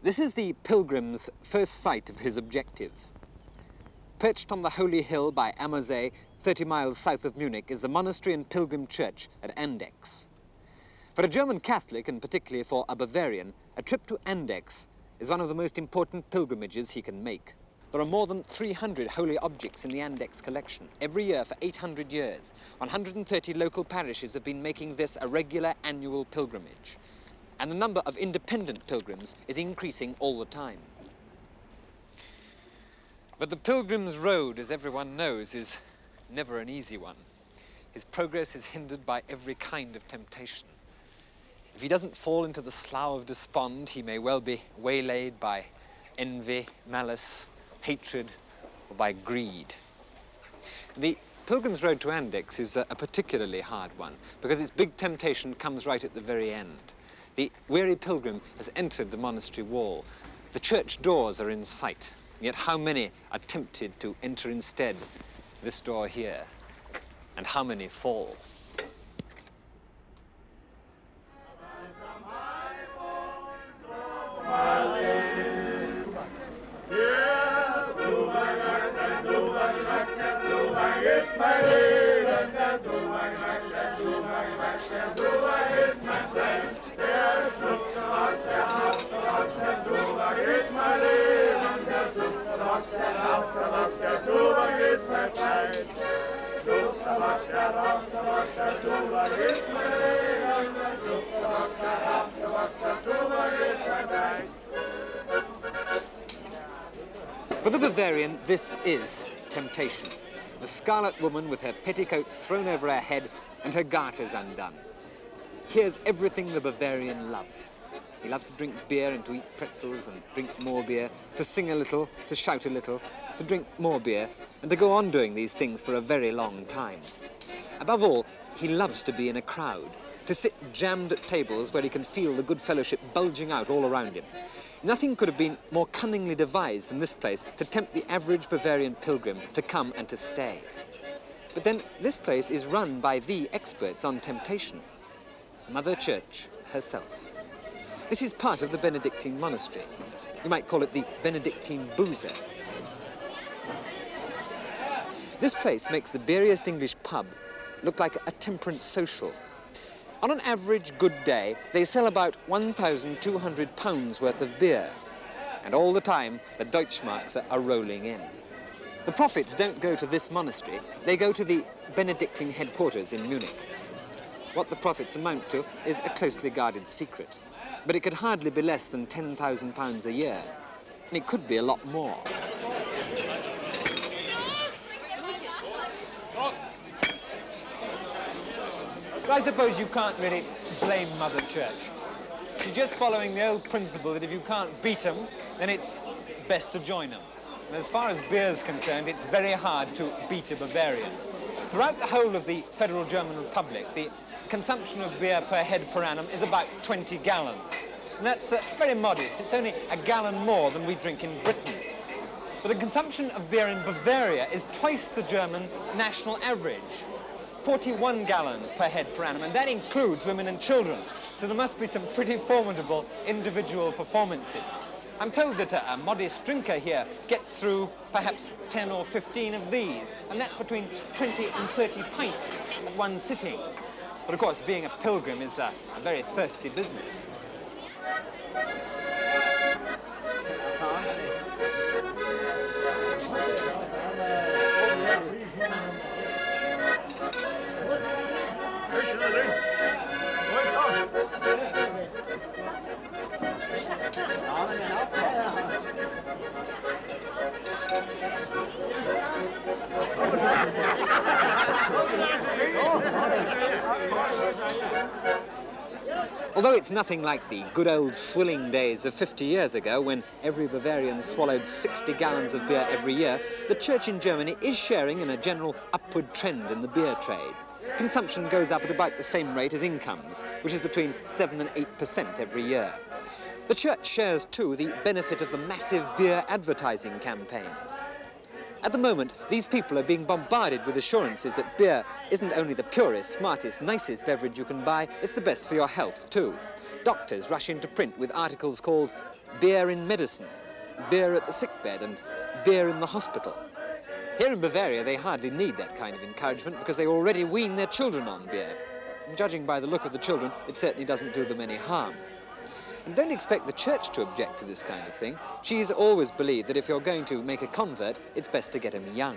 This is the pilgrim's first sight of his objective. Perched on the holy hill by Ammersee, 30 miles south of Munich, is the monastery and pilgrim church at Andex. For a German Catholic, and particularly for a Bavarian, a trip to Andex is one of the most important pilgrimages he can make. There are more than 300 holy objects in the Andex collection. Every year for 800 years, 130 local parishes have been making this a regular annual pilgrimage. And the number of independent pilgrims is increasing all the time. But the pilgrim's road, as everyone knows, is never an easy one. His progress is hindered by every kind of temptation. If he doesn't fall into the slough of despond, he may well be waylaid by envy, malice, hatred, or by greed. The pilgrim's road to Andex is a particularly hard one, because its big temptation comes right at the very end. The weary pilgrim has entered the monastery wall. The church doors are in sight, yet how many are tempted to enter instead this door here, and how many fall? For the Bavarian, this is temptation. The scarlet woman with her petticoats thrown over her head and her garters undone. Here's everything the Bavarian loves. He loves to drink beer and to eat pretzels and drink more beer, to sing a little, to shout a little, to drink more beer, and to go on doing these things for a very long time. Above all, he loves to be in a crowd, to sit jammed at tables where he can feel the good fellowship bulging out all around him. Nothing could have been more cunningly devised than this place to tempt the average Bavarian pilgrim to come and to stay. But then this place is run by the experts on temptation, Mother Church herself. This is part of the Benedictine monastery. You might call it the Benedictine boozer. This place makes the beeriest English pub look like a temperance social. On an average good day, they sell about £1,200 worth of beer. And all the time, the Deutschmarks are rolling in. The profits don't go to this monastery, they go to the Benedictine headquarters in Munich. What the profits amount to is a closely guarded secret. But it could hardly be less than £10,000 a year. And it could be a lot more. But I suppose you can't really blame Mother Church. She's just following the old principle that if you can't beat them, then it's best to join them. And as far as beer is concerned, it's very hard to beat a Bavarian. Throughout the whole of the Federal German Republic, the consumption of beer per head per annum is about 20 gallons. And that's very modest. It's only a gallon more than we drink in Britain. But the consumption of beer in Bavaria is twice the German national average. 41 gallons per head per annum, and that includes women and children. So there must be some pretty formidable individual performances. I'm told that a modest drinker here gets through perhaps 10 or 15 of these, and that's between 20 and 30 pints at one sitting. But of course, being a pilgrim is a very thirsty business. Although it's nothing like the good old swilling days of 50 years ago when every Bavarian swallowed 60 gallons of beer every year, the church in Germany is sharing in a general upward trend in the beer trade. Consumption goes up at about the same rate as incomes, which is between 7 and 8% every year. The church shares, too, the benefit of the massive beer advertising campaigns. At the moment, these people are being bombarded with assurances that beer isn't only the purest, smartest, nicest beverage you can buy, it's the best for your health too. Doctors rush into print with articles called beer in medicine, beer at the sickbed, and beer in the hospital. Here in Bavaria, they hardly need that kind of encouragement because they already wean their children on beer. And judging by the look of the children, it certainly doesn't do them any harm. And don't expect the church to object to this kind of thing. She's always believed that if you're going to make a convert, it's best to get him young.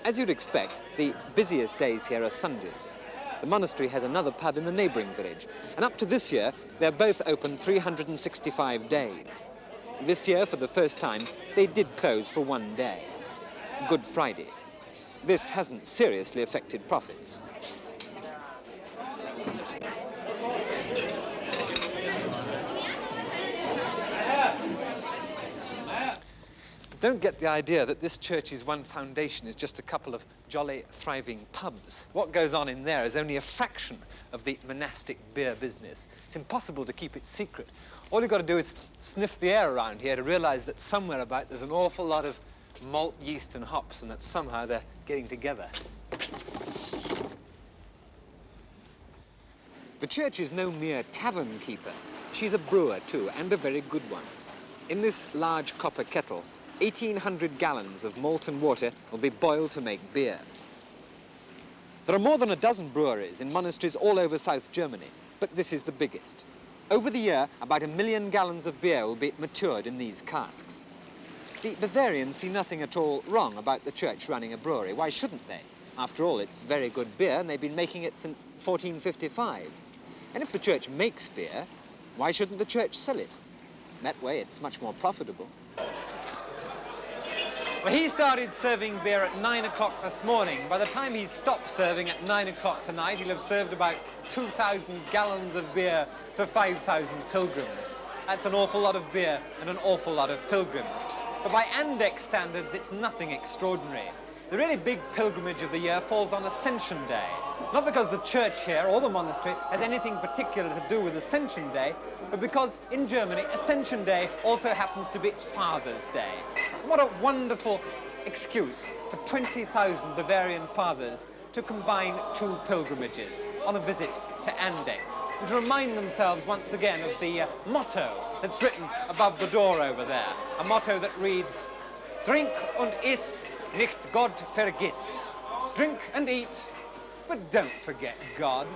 As you'd expect, the busiest days here are Sundays. The monastery has another pub in the neighbouring village, and up to this year, they're both open 365 days. This year, for the first time, they did close for one day, Good Friday. This hasn't seriously affected profits. Don't get the idea that this church's one foundation is just a couple of jolly, thriving pubs. What goes on in there is only a fraction of the monastic beer business. It's impossible to keep it secret. All you've got to do is sniff the air around here to realize that somewhere about there's an awful lot of malt, yeast, and hops, and that somehow they're getting together. The church is no mere tavern keeper. She's a brewer too, and a very good one. In this large copper kettle, 1,800 gallons of molten water will be boiled to make beer. There are more than a dozen breweries in monasteries all over South Germany, but this is the biggest. Over the year, about 1 million gallons of beer will be matured in these casks. The Bavarians see nothing at all wrong about the church running a brewery. Why shouldn't they? After all, it's very good beer, and they've been making it since 1455. And if the church makes beer, why shouldn't the church sell it? That way, it's much more profitable. Well, he started serving beer at 9 o'clock this morning. By the time he stopped serving at 9 o'clock tonight, he'll have served about 2,000 gallons of beer to 5,000 pilgrims. That's an awful lot of beer and an awful lot of pilgrims. But by Andex standards, it's nothing extraordinary. The really big pilgrimage of the year falls on Ascension Day. Not because the church here or the monastery has anything particular to do with Ascension Day, but because in Germany, Ascension Day also happens to be Father's Day. And what a wonderful excuse for 20,000 Bavarian fathers to combine two pilgrimages on a visit to Andex, and to remind themselves once again of the motto that's written above the door over there, a motto that reads, "Drink und iss, nicht Gott vergiss." Drink and eat, but don't forget God.